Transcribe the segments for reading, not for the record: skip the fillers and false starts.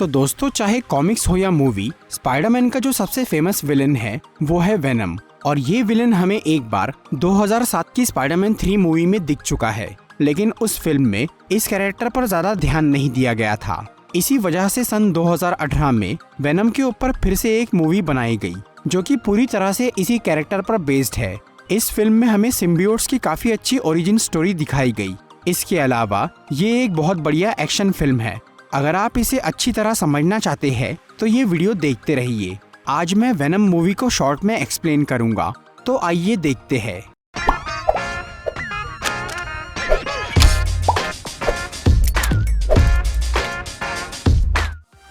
तो दोस्तों, चाहे कॉमिक्स हो या मूवी, स्पाइडरमैन का जो सबसे फेमस विलन है वो है वेनम। और ये विलन हमें एक बार 2007 की स्पाइडरमैन 3 मूवी में दिख चुका है, लेकिन उस फिल्म में इस कैरेक्टर पर ज्यादा ध्यान नहीं दिया गया था। इसी वजह से सन 2018 में वेनम के ऊपर फिर से एक मूवी बनाई गई जो कि पूरी तरह से इसी कैरेक्टर पर बेस्ड है। इस फिल्म में हमें सिम्बियोट्स की काफी अच्छी ओरिजिन स्टोरी दिखाई गई। इसके अलावा ये एक बहुत बढ़िया एक्शन फिल्म है। अगर आप इसे अच्छी तरह समझना चाहते हैं तो ये वीडियो देखते रहिए। आज मैं वेनम मूवी को शॉर्ट में एक्सप्लेन करूंगा, तो आइए देखते हैं।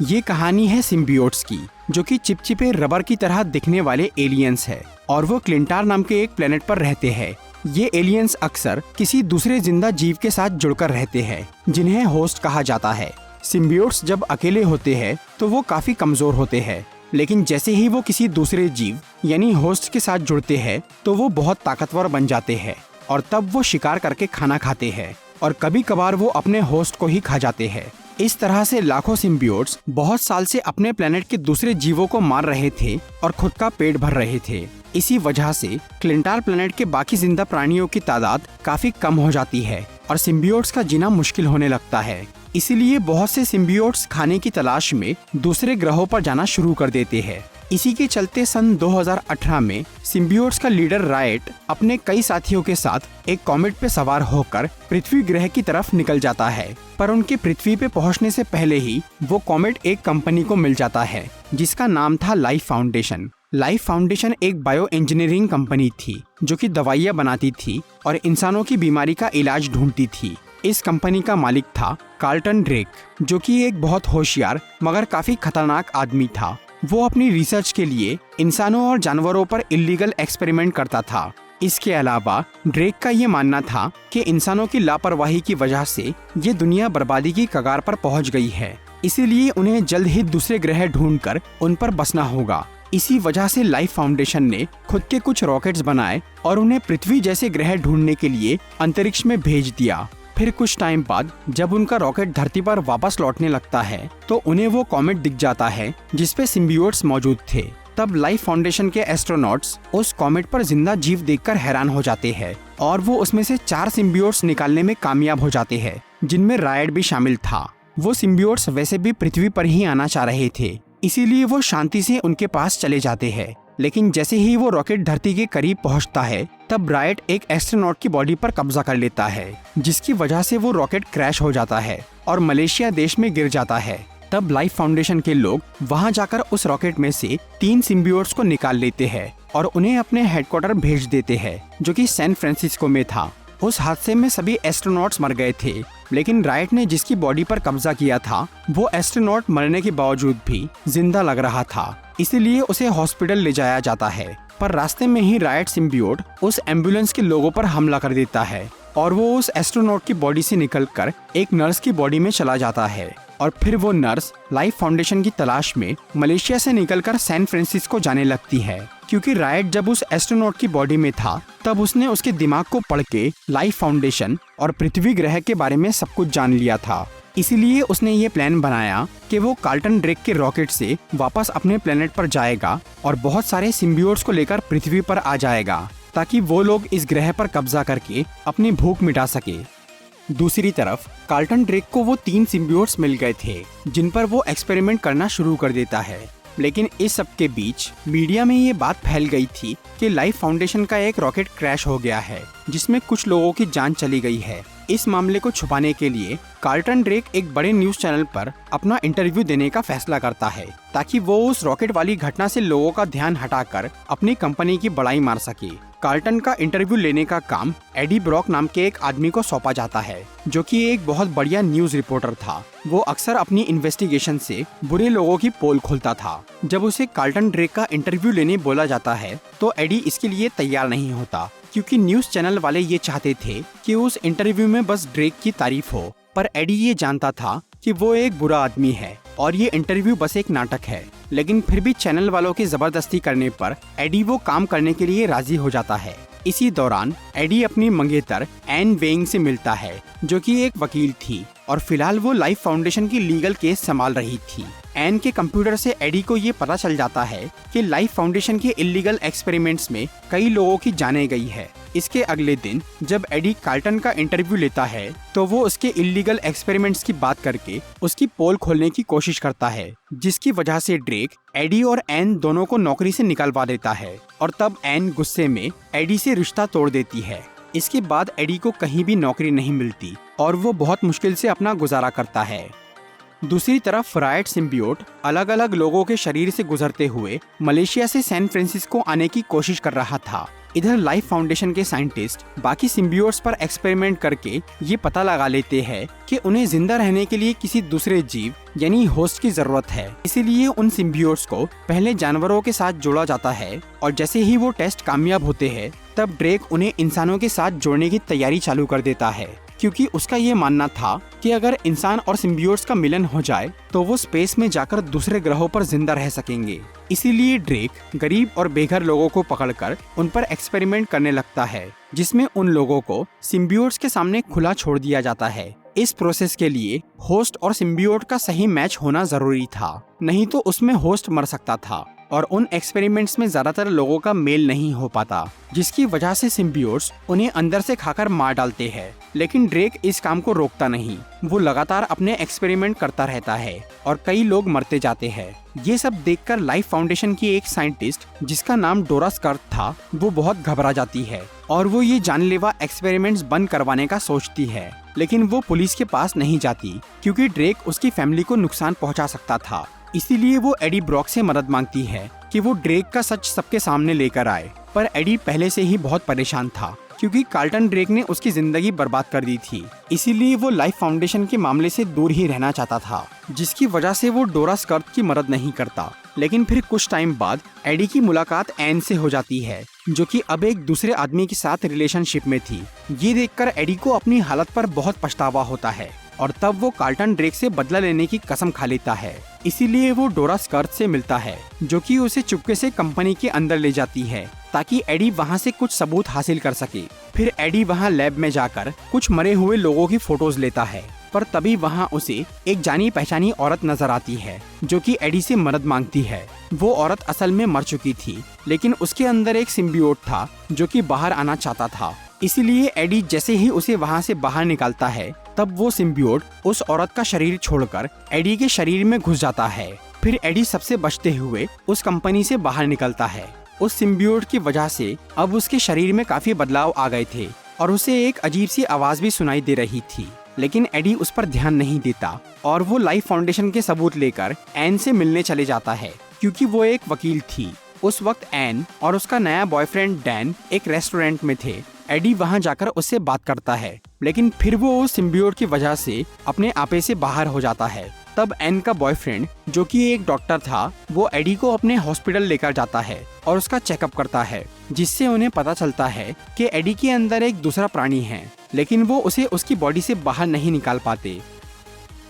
ये कहानी है सिम्बियोट्स की, जो कि चिपचिपे रबर की तरह दिखने वाले एलियंस है और वो क्लिंटार नाम के एक प्लेनेट पर रहते हैं। ये एलियंस अक्सर किसी दूसरे जिंदा जीव के साथ जुड़कर रहते हैं, जिन्हें होस्ट कहा जाता है। सिम्बियोट्स जब अकेले होते हैं तो वो काफी कमजोर होते हैं, लेकिन जैसे ही वो किसी दूसरे जीव यानी होस्ट के साथ जुड़ते हैं तो वो बहुत ताकतवर बन जाते हैं और तब वो शिकार करके खाना खाते हैं और कभी कभार वो अपने होस्ट को ही खा जाते हैं। इस तरह से लाखों सिम्बियोट्स बहुत साल से अपने प्लेनेट के दूसरे जीवों को मार रहे थे और खुद का पेट भर रहे थे। इसी वजह से क्लिंटार प्लेनेट के बाकी जिंदा प्राणियों की तादाद काफी कम हो जाती है और सिम्बियोट्स का जीना मुश्किल होने लगता है। इसीलिए बहुत से सिम्बियोट्स खाने की तलाश में दूसरे ग्रहों पर जाना शुरू कर देते हैं। इसी के चलते सन 2018 में सिम्बियोट्स का लीडर रायट अपने कई साथियों के साथ एक कॉमेट पे सवार होकर पृथ्वी ग्रह की तरफ निकल जाता है। पर उनके पृथ्वी पे पहुंचने से पहले ही वो कॉमेट एक कंपनी को मिल जाता है जिसका नाम था लाइफ फाउंडेशन। लाइफ फाउंडेशन एक बायो इंजीनियरिंग कंपनी थी जो कि दवाइयाँ बनाती थी और इंसानों की बीमारी का इलाज ढूंढती थी। इस कंपनी का मालिक था कार्लटन ड्रेक, जो कि एक बहुत होशियार मगर काफी खतरनाक आदमी था। वो अपनी रिसर्च के लिए इंसानों और जानवरों पर इल्लीगल एक्सपेरिमेंट करता था। इसके अलावा ड्रेक का ये मानना था कि इंसानों की लापरवाही की वजह से ये दुनिया बर्बादी की कगार पर पहुंच गई है, इसीलिए उन्हें जल्द ही दूसरे ग्रह ढूंढकर उन पर बसना होगा। इसी वजह से लाइफ फाउंडेशन ने खुद के कुछ रॉकेट्स बनाए और उन्हें पृथ्वी जैसे ग्रह ढूंढने के लिए अंतरिक्ष में भेज दिया। फिर कुछ टाइम बाद जब उनका रॉकेट धरती पर वापस लौटने लगता है तो उन्हें वो कॉमेट दिख जाता है जिसपे सिम्बियोट्स मौजूद थे। तब लाइफ फाउंडेशन के एस्ट्रोनॉट्स उस कॉमेट पर जिंदा जीव देखकर हैरान हो जाते हैं और वो उसमें से 4 सिम्बियोट्स निकालने में कामयाब हो जाते हैं, जिनमें रायट भी शामिल था। वो सिम्बियोट्स वैसे भी पृथ्वी पर ही आना चाह रहे थे, इसीलिए वो शांति से उनके पास चले जाते हैं। लेकिन जैसे ही वो रॉकेट धरती के करीब पहुंचता है तब रायट एक एस्ट्रोनॉट की बॉडी पर कब्जा कर लेता है, जिसकी वजह से वो रॉकेट क्रैश हो जाता है और मलेशिया देश में गिर जाता है। तब लाइफ फाउंडेशन के लोग वहां जाकर उस रॉकेट में से 3 सिम्बियोट्स को निकाल लेते हैं और उन्हें अपने हेडक्वार्टर भेज देते हैं, जो कि सैन फ्रांसिस्को में था। उस हादसे में सभी एस्ट्रोनॉट्स मर गए थे, लेकिन रायट ने जिसकी बॉडी पर कब्जा किया था वो एस्ट्रोनॉट मरने के बावजूद भी जिंदा लग रहा था, इसीलिए उसे हॉस्पिटल ले जाया जाता है। पर रास्ते में ही रायट सिम्बियोट उस एम्बुलेंस के लोगों पर हमला कर देता है और वो उस एस्ट्रोनॉट की बॉडी से निकलकर एक नर्स की बॉडी में चला जाता है। और फिर वो नर्स लाइफ फाउंडेशन की तलाश में मलेशिया से निकलकर सैन फ्रांसिस्को जाने लगती है, क्योंकि रायट जब उस एस्ट्रोनॉट की बॉडी में था तब उसने उसके दिमाग को पढ़ के लाइफ फाउंडेशन और पृथ्वी ग्रह के बारे में सब कुछ जान लिया था। इसीलिए उसने ये प्लान बनाया कि वो कार्लटन ड्रेक के रॉकेट से वापस अपने प्लेनेट पर जाएगा और बहुत सारे सिम्बियोट्स को लेकर पृथ्वी पर आ जाएगा, ताकि वो लोग इस ग्रह पर कब्जा करके अपनी भूख मिटा सके। दूसरी तरफ कार्लटन ड्रेक को वो 3 सिम्बियोट्स मिल गए थे जिन पर वो एक्सपेरिमेंट करना शुरू कर देता है। लेकिन इस सब के बीच मीडिया में ये बात फैल गई थी कि लाइफ फाउंडेशन का एक रॉकेट क्रैश हो गया है जिसमें कुछ लोगों की जान चली गई है। इस मामले को छुपाने के लिए कार्लटन ड्रेक एक बड़े न्यूज चैनल पर अपना इंटरव्यू देने का फैसला करता है, ताकि वो उस रॉकेट वाली घटना से लोगों का ध्यान हटाकर अपनी कंपनी की बड़ाई मार सके। कार्लटन का इंटरव्यू लेने का काम एडी ब्रॉक नाम के एक आदमी को सौंपा जाता है, जो कि एक बहुत बढ़िया न्यूज रिपोर्टर था। वो अक्सर अपनी इन्वेस्टिगेशन से बुरे लोगों की पोल खोलता था। जब उसे कार्लटन ड्रेक का इंटरव्यू लेने बोला जाता है तो एडी इसके लिए तैयार नहीं होता, क्योंकि न्यूज चैनल वाले ये चाहते थे कि उस इंटरव्यू में बस ड्रेक की तारीफ हो। पर एडी ये जानता था कि वो एक बुरा आदमी है और ये इंटरव्यू बस एक नाटक है। लेकिन फिर भी चैनल वालों की जबरदस्ती करने पर एडी वो काम करने के लिए राजी हो जाता है। इसी दौरान एडी अपनी मंगेतर एन वेइंग से मिलता है, जो कि एक वकील थी। और फिलहाल वो लाइफ फाउंडेशन की लीगल केस संभाल रही थी। एन के कंप्यूटर से एडी को ये पता चल जाता है कि लाइफ फाउंडेशन के इलीगल एक्सपेरिमेंट्स में कई लोगों की जानें गई है। इसके अगले दिन जब एडी कार्ल्टन का इंटरव्यू लेता है तो वो उसके इलीगल एक्सपेरिमेंट्स की बात करके उसकी पोल खोलने की कोशिश करता है, जिसकी वजह से ड्रेक एडी और एन दोनों को नौकरी से निकलवा देता है और तब एन गुस्से में एडी से रिश्ता तोड़ देती है। इसके बाद एडी को कहीं भी नौकरी नहीं मिलती और वो बहुत मुश्किल से अपना गुजारा करता है। दूसरी तरफ रायट सिम्बियोट अलग अलग लोगों के शरीर से गुजरते हुए मलेशिया से सैन फ्रांसिस्को आने की कोशिश कर रहा था। इधर लाइफ फाउंडेशन के साइंटिस्ट बाकी सिम्बियोट्स पर एक्सपेरिमेंट करके ये पता लगा लेते हैं कि उन्हें जिंदा रहने के लिए किसी दूसरे जीव यानी होस्ट की जरूरत है। इसीलिए उन सिम्बियोट्स को पहले जानवरों के साथ जोड़ा जाता है और जैसे ही वो टेस्ट कामयाब होते हैं तब ड्रेक उन्हें इंसानों के साथ जोड़ने की तैयारी चालू कर देता है, क्योंकि उसका ये मानना था कि अगर इंसान और सिम्बियोट्स का मिलन हो जाए तो वो स्पेस में जाकर दूसरे ग्रहों पर जिंदा रह सकेंगे। इसीलिए ड्रेक गरीब और बेघर लोगों को पकड़कर उन पर एक्सपेरिमेंट करने लगता है, जिसमें उन लोगों को सिम्बियोट्स के सामने खुला छोड़ दिया जाता है। इस प्रोसेस के लिए होस्ट और सिम्बियोट का सही मैच होना जरूरी था, नहीं तो उसमें होस्ट मर सकता था और उन एक्सपेरिमेंट्स में ज्यादातर लोगों का मेल नहीं हो पाता, जिसकी वजह से सिम्बियोट्स उन्हें अंदर से खाकर मार डालते हैं। लेकिन ड्रेक इस काम को रोकता नहीं, वो लगातार अपने एक्सपेरिमेंट करता रहता है और कई लोग मरते जाते हैं। ये सब देखकर लाइफ फाउंडेशन की एक साइंटिस्ट जिसका नाम डोरा स्कर्ट था वो बहुत घबरा जाती है और वो ये जानलेवा एक्सपेरिमेंट्स बंद करवाने का सोचती है, लेकिन वो पुलिस के पास नहीं जाती क्योंकि ड्रेक उसकी फैमिली को नुकसान पहुंचा सकता था। इसीलिए वो एडी ब्रॉक से मदद मांगती है कि वो ड्रेक का सच सबके सामने लेकर आए, पर एडी पहले से ही बहुत परेशान था क्योंकि कार्ल्टन ड्रेक ने उसकी जिंदगी बर्बाद कर दी थी। इसीलिए वो लाइफ फाउंडेशन के मामले से दूर ही रहना चाहता था, जिसकी वजह से वो डोरा स्कर्ट की मदद नहीं करता। लेकिन फिर कुछ टाइम बाद एडी की मुलाकात एन से हो जाती है, जो कि अब एक दूसरे आदमी के साथ रिलेशनशिप में थी। ये देखकर एडी को अपनी हालत पर बहुत पछतावा होता है और तब वो कार्ल्टन ड्रेक से बदला लेने की कसम खा लेता है। इसीलिए वो डोरा स्कर्ट से मिलता है, जो कि उसे चुपके से कंपनी के अंदर ले जाती है ताकि एडी वहां से कुछ सबूत हासिल कर सके। फिर एडी वहां लैब में जाकर कुछ मरे हुए लोगों की फोटोज लेता है, पर तभी वहां उसे एक जानी पहचानी औरत नजर आती है जो कि एडी से मदद मांगती है। वो औरत असल में मर चुकी थी, लेकिन उसके अंदर एक सिम्बियोट था जो कि बाहर आना चाहता था। इसीलिए एडी जैसे ही उसे वहां से बाहर निकालता है तब वो सिम्बियोट उस औरत का शरीर छोड़कर एडी के शरीर में घुस जाता है। फिर एडी सबसे बचते हुए उस कंपनी से बाहर निकलता है। उस सिम्बियोट की वजह से अब उसके शरीर में काफी बदलाव आ गए थे और उसे एक अजीब सी आवाज भी सुनाई दे रही थी, लेकिन एडी उस पर ध्यान नहीं देता और वो लाइफ फाउंडेशन के सबूत लेकर एन से मिलने चले जाता है, क्योंकि वो एक वकील थी। उस वक्त एन और उसका नया बॉयफ्रेंड डैन एक रेस्टोरेंट में थे। एडी वहां जाकर उससे बात करता है, लेकिन फिर वो उस सिम्बियोट की वजह से अपने आपे से बाहर हो जाता है। तब एन का बॉयफ्रेंड जो कि एक डॉक्टर था, वो एडी को अपने हॉस्पिटल लेकर जाता है और उसका चेकअप करता है, जिससे उन्हें पता चलता है कि एडी के अंदर एक दूसरा प्राणी है, लेकिन वो उसे उसकी बॉडी से बाहर नहीं निकाल पाते।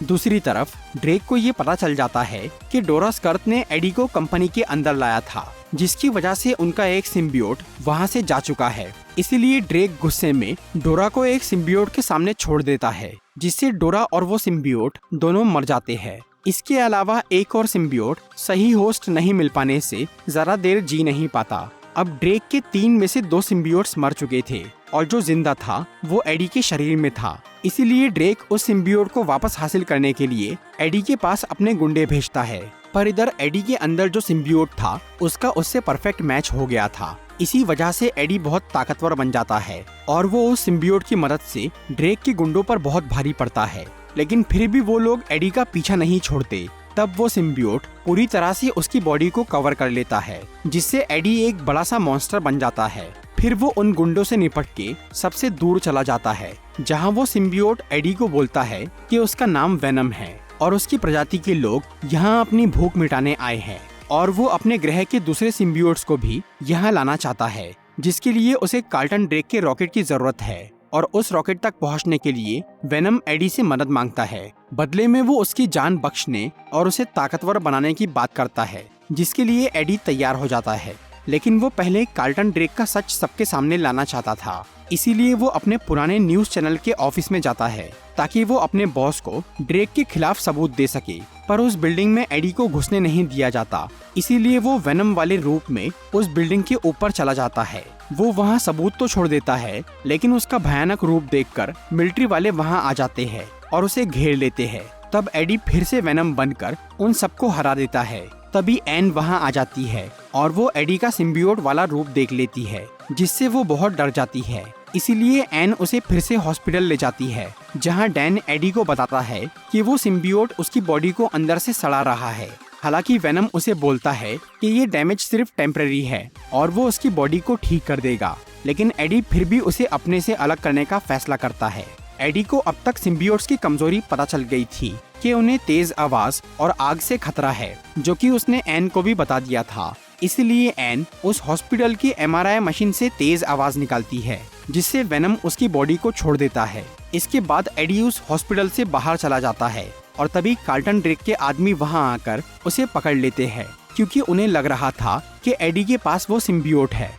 दूसरी तरफ ड्रेक को ये पता चल जाता है कि डोरा स्कर्ट ने एडी को कंपनी के अंदर लाया था, जिसकी वजह से उनका एक सिम्बियोट वहां से जा चुका है। इसीलिए ड्रेक गुस्से में डोरा को एक सिम्बियोट के सामने छोड़ देता है, जिससे डोरा और वो सिम्बियोट दोनों मर जाते हैं। इसके अलावा एक और सिम्बियोट सही होस्ट नहीं मिल पाने से ज्यादा देर जी नहीं पाता। अब ड्रेक के 3 में से 2 सिम्बियोट्स मर चुके थे और जो जिंदा था वो एडी के शरीर में था। इसीलिए ड्रेक उस सिम्बियोट को वापस हासिल करने के लिए एडी के पास अपने गुंडे भेजता है, पर इधर एडी के अंदर जो सिम्बियोट था उसका उससे परफेक्ट मैच हो गया था। इसी वजह से एडी बहुत ताकतवर बन जाता है और वो उस सिम्बियोट की मदद से ड्रेक के गुंडों पर बहुत भारी पड़ता है। लेकिन फिर भी वो लोग एडी का पीछा नहीं छोड़ते। तब वो सिम्बियोट पूरी तरह से उसकी बॉडी को कवर कर लेता है, जिससे एडी एक बड़ा सा मॉन्स्टर बन जाता है। फिर वो उन गुंडों से निपट के सबसे दूर चला जाता है, जहाँ वो सिम्बियोट एडी को बोलता है कि उसका नाम वेनम है और उसकी प्रजाति के लोग यहाँ अपनी भूख मिटाने आए हैं और वो अपने ग्रह के दूसरे सिम्बियोट्स को भी यहाँ लाना चाहता है, जिसके लिए उसे कार्ल्टन ड्रेक के रॉकेट की जरूरत है और उस रॉकेट तक पहुंचने के लिए वेनम एडी से मदद मांगता है। बदले में वो उसकी जान बख्शने और उसे ताकतवर बनाने की बात करता है, जिसके लिए एडी तैयार हो जाता है। लेकिन वो पहले कार्लटन ड्रेक का सच सबके सामने लाना चाहता था। इसीलिए वो अपने पुराने न्यूज चैनल के ऑफिस में जाता है ताकि वो अपने बॉस को ड्रेक के खिलाफ सबूत दे सके। पर उस बिल्डिंग में एडी को घुसने नहीं दिया जाता, इसीलिए वो वेनम वाले रूप में उस बिल्डिंग के ऊपर चला जाता है। वो वहाँ सबूत तो छोड़ देता है, लेकिन उसका भयानक रूप देखकर मिलिट्री वाले वहाँ आ जाते हैं और उसे घेर लेते हैं। तब एडी फिर से वेनम बनकर उन सबको हरा देता है। तभी एन वहाँ आ जाती है और वो एडी का सिम्बियोट वाला रूप देख लेती है, जिससे वो बहुत डर जाती है। इसीलिए एन उसे फिर से हॉस्पिटल ले जाती है, जहाँ डैन एडी को बताता है कि वो सिम्बियोट उसकी बॉडी को अंदर से सड़ा रहा है। हालांकि वेनम उसे बोलता है कि ये डैमेज सिर्फ टेम्परेरी है और वो उसकी बॉडी को ठीक कर देगा, लेकिन एडी फिर भी उसे अपने से अलग करने का फैसला करता है। एडी को अब तक सिम्बियोट्स की कमजोरी पता चल गई थी कि उन्हें तेज आवाज और आग से खतरा है, जो कि उसने एन को भी बता दिया था। इसलिए एन उस हॉस्पिटल की MRI मशीन से तेज आवाज निकालती है, जिससे वेनम उसकी बॉडी को छोड़ देता है। इसके बाद एडी उस हॉस्पिटल से बाहर चला जाता है और तभी कार्लटन ड्रेक के आदमी वहां आकर उसे पकड़ लेते हैं, क्योंकि उन्हें लग रहा था कि एडी के पास वो सिम्बियोट है।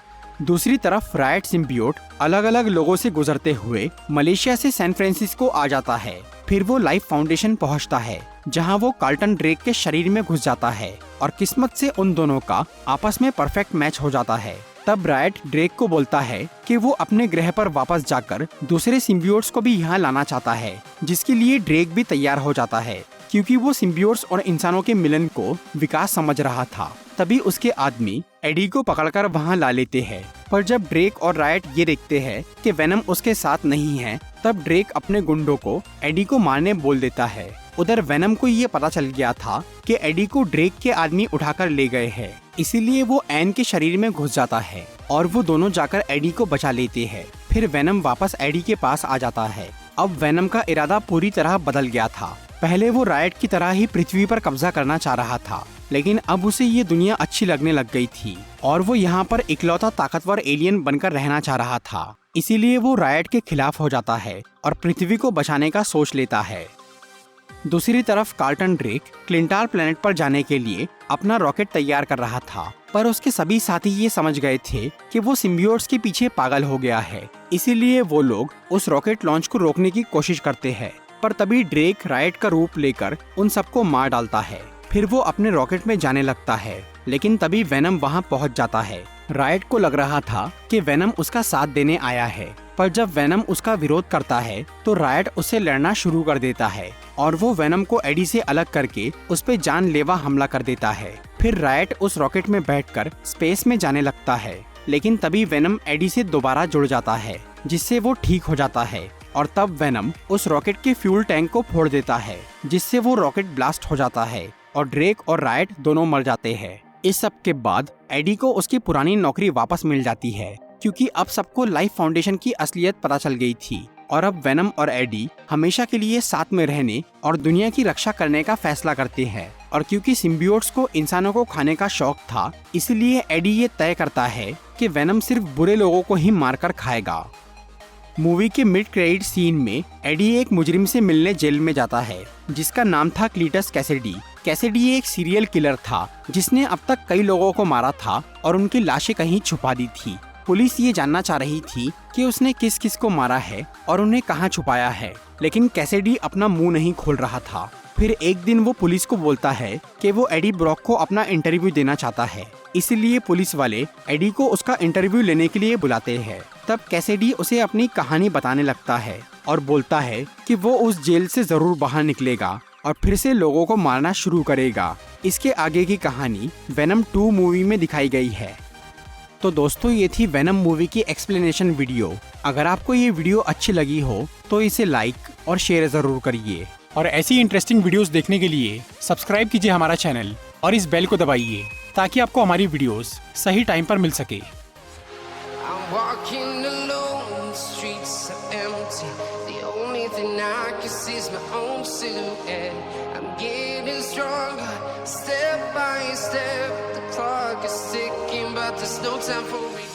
दूसरी तरफ रायट सिम्बियोट अलग अलग लोगों से गुजरते हुए मलेशिया से सैन फ्रांसिस्को आ जाता है। फिर वो लाइफ फाउंडेशन पहुंचता है, जहां वो कार्लटन ड्रेक के शरीर में घुस जाता है और किस्मत से उन दोनों का आपस में परफेक्ट मैच हो जाता है। तब रायट ड्रेक को बोलता है कि वो अपने ग्रह पर वापस जाकर दूसरे सिम्बियोट्स को भी यहाँ लाना चाहता है, जिसके लिए ड्रेक भी तैयार हो जाता है, क्योंकि वो सिम्बियोट्स और इंसानों के मिलन को विकास समझ रहा था। तभी उसके आदमी एडी को पकड़कर वहाँ ला लेते हैं। पर जब ड्रेक और रायट ये देखते हैं कि वेनम उसके साथ नहीं है, तब ड्रेक अपने गुंडों को एडी को मारने बोल देता है। उधर वेनम को ये पता चल गया था कि एडी को ड्रेक के आदमी उठाकर ले गए हैं, इसीलिए वो एन के शरीर में घुस जाता है और वो दोनों जाकर एडी को बचा लेते हैं। फिर वेनम वापस एडी के पास आ जाता है। अब वेनम का इरादा पूरी तरह बदल गया था। पहले वो रायट की तरह ही पृथ्वी पर कब्जा करना चाह रहा था, लेकिन अब उसे ये दुनिया अच्छी लगने लग गई थी और वो यहाँ पर इकलौता ताकतवर एलियन बनकर रहना चाह रहा था। इसीलिए वो रायट के खिलाफ हो जाता है और पृथ्वी को बचाने का सोच लेता है। दूसरी तरफ कार्लटन ड्रेक क्लिंटार प्लेनेट पर जाने के लिए अपना रॉकेट तैयार कर रहा था, पर उसके सभी साथी ये समझ गए थे कि वो सिम्बियोट्स के पीछे पागल हो गया है। इसीलिए वो लोग उस रॉकेट लॉन्च को रोकने की कोशिश करते हैं, पर तभी ड्रेक रायट का रूप लेकर उन सबको मार डालता है। फिर वो अपने रॉकेट में जाने लगता है, लेकिन तभी वेनम वहाँ पहुँच जाता है। रायट को लग रहा था कि वेनम उसका साथ देने आया है, पर जब वेनम उसका विरोध करता है तो रायट उससे लड़ना शुरू कर देता है और वो वेनम को एडी से अलग करके उस पे जानलेवा हमला कर देता है। फिर रायट उस रॉकेट में बैठकर स्पेस में जाने लगता है, लेकिन तभी वेनम एडी से दोबारा जुड़ जाता है, जिससे वो ठीक हो जाता है और तब वेनम उस रॉकेट के फ्यूल टैंक को फोड़ देता है, जिससे वो रॉकेट ब्लास्ट हो जाता है और ड्रेक और रायट दोनों मर जाते हैं। इस सब के बाद एडी को उसकी पुरानी नौकरी वापस मिल जाती है, क्योंकि अब सबको लाइफ फाउंडेशन की असलियत पता चल गई थी और अब वेनम और एडी हमेशा के लिए साथ में रहने और दुनिया की रक्षा करने का फैसला करते हैं। और क्योंकि सिम्बियोट्स को इंसानों को खाने का शौक था, इसलिए एडी ये तय करता है कि वेनम सिर्फ बुरे लोगों को ही मारकर खाएगा। मूवी के मिड क्रेडिट सीन में एडी एक मुजरिम से मिलने जेल में जाता है, जिसका नाम था क्लीटस कैसिडी। कैसिडी एक सीरियल किलर था जिसने अब तक कई लोगों को मारा था और उनकी लाशें कहीं छुपा दी थी। पुलिस ये जानना चाह रही थी कि उसने किस किस को मारा है और उन्हें कहाँ छुपाया है, लेकिन कैसिडी अपना मुंह नहीं खोल रहा था। फिर एक दिन वो पुलिस को बोलता है कि वो एडी ब्रॉक को अपना इंटरव्यू देना चाहता है, इसलिए पुलिस वाले एडी को उसका इंटरव्यू लेने के लिए बुलाते हैं। तब कैसिडी उसे अपनी कहानी बताने लगता है और बोलता है कि वो उस जेल से जरूर बाहर निकलेगा और फिर से लोगों को मारना शुरू करेगा। इसके आगे की कहानी वेनम 2 मूवी में दिखाई गई है। तो दोस्तों, ये थी वेनम मूवी की एक्सप्लेनेशन वीडियो। अगर आपको ये वीडियो अच्छी लगी हो तो इसे लाइक और शेयर जरूर करिए और ऐसी इंटरेस्टिंग वीडियोस देखने के लिए सब्सक्राइब कीजिए हमारा चैनल और इस बेल को दबाइए ताकि आपको हमारी वीडियोस सही टाइम पर मिल सके। Walking alone, the streets are empty. The only thing I can see is my own silhouette. I'm getting stronger, step by step. The clock is ticking, but there's no time for me.